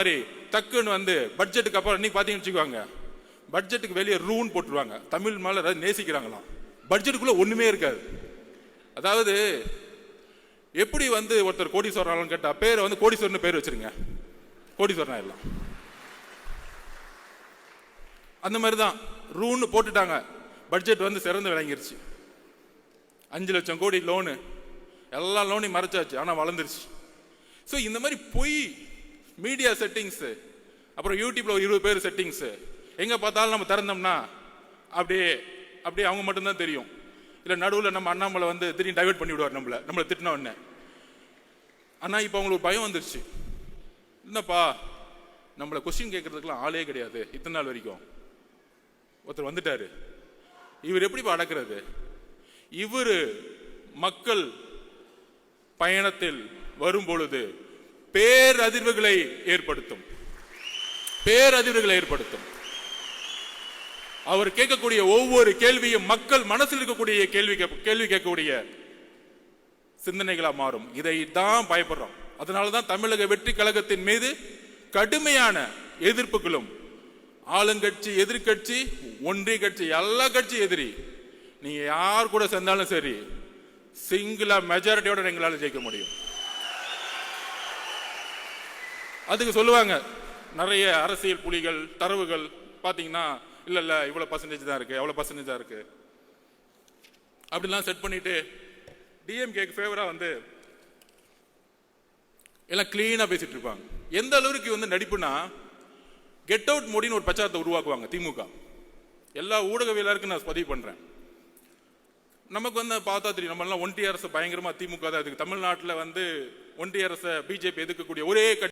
மாதிரி டக்குன்னு வந்து பட்ஜெட்டுக்கு அப்புறம் இன்னைக்கு பார்த்தீங்கன்னு வச்சுக்கோங்க, பட்ஜெட்டுக்கு வெளியே ரூன் போட்டுருவாங்க. தமிழ் மேலே ஏதாவது நேசிக்கிறாங்களாம். பட்ஜெட்டுக்குள்ள ஒண்ணுமே இருக்காது. அதாவது எப்படி வந்து ஒருத்தர் கோடீஸ்வரன் கேட்டா பேரை வந்து கோடீஸ்வரன் பேர் வச்சிருங்க, கோடீஸ்வரன் எல்லாம் அந்த மாதிரி தான் ரூன்னு போட்டுட்டாங்க. பட்ஜெட் வந்து சிறந்து விளங்கிருச்சு. 5 லட்சம் கோடி லோனு, எல்லா லோனையும் மறைச்சாச்சு, ஆனால் வளர்ந்துருச்சு. ஸோ இந்த மாதிரி பொய் மீடியா செட்டிங்ஸு, அப்புறம் யூடியூப்ல ஒரு 20 பேர் செட்டிங்ஸு, எங்கே பார்த்தாலும் நம்ம திறந்தோம்னா அப்படியே அப்படியே அவங்க மட்டும்தான் தெரியும். இல்லை நடுவில் நம்ம அண்ணாமலை வந்து திடீர்னு டைவெர்ட் பண்ணி விடுவார் நம்மளை திட்டின உடனே. ஆனால் இப்போ அவங்களுக்கு பயம் வந்துருச்சு. என்னப்பா நம்மளை கொஸ்டின் கேட்கறதுக்கெல்லாம் ஆளே கிடையாது, இத்தனை நாள் வரைக்கும் ஒருத்தர் வந்துட்டாரு, இவர் எப்படிப்பா அடக்கிறது? இவர் மக்கள் பயணத்தில் வரும் பொழுது பேரதிர்வுகளை ஏற்படுத்தும். அவர் கேட்கக்கூடிய ஒவ்வொரு கேள்வியும் மக்கள் மனசில் இருக்கக்கூடிய கேள்வி கேட்கக்கூடிய சிந்தனைகளா மாறும். இதை தான் பயப்படுறோம். அதனாலதான் தமிழக வெற்றி கழகத்தின் மீது கடுமையான எதிர்ப்புகளும், ஆளுங்கட்சி, எதிர்கட்சி, ஒன்றிய கட்சி, எல்லா கட்சி எதிரி. நீங்க யார் கூட சேர்ந்தாலும் சரி, சிங்கிளா மெஜாரிட்டியோட எங்களால் ஜெயிக்க முடியும். அதுக்கு சொல்லுவாங்க நிறைய அரசியல் புலிகள், தரவுகள் பாத்தீங்கன்னா, இல்ல இவ்வளவு பர்சன்டேஜ் தான் இருக்கு, எவ்வளவு பர்சன்டேஜ் தான் இருக்கு அப்படிலாம் செட் பண்ணிட்டு டிஎம்கேக்கு ஃபேவரா வந்து எல்லாம் கிளீனா பேசிட்டு இருப்பாங்க. எந்த அளவுக்கு வந்து நடிப்புனா, கெட் அவுட் மோடின்னு ஒரு பிரச்சாரத்தை உருவாக்குவாங்க திமுக. எல்லா ஊடகவியலாருக்கும் நான் பதிவு பண்றேன். நமக்கு வந்து பார்த்தா தெரியும், நம்ம எல்லாம் ஒன்றிய அரசு பயங்கரமா திமுக தான். அதுக்கு தமிழ்நாட்டில் வந்து ஒன்றிய அரசை பிஜேபி எதிர்க்கக்கூடிய ஒரே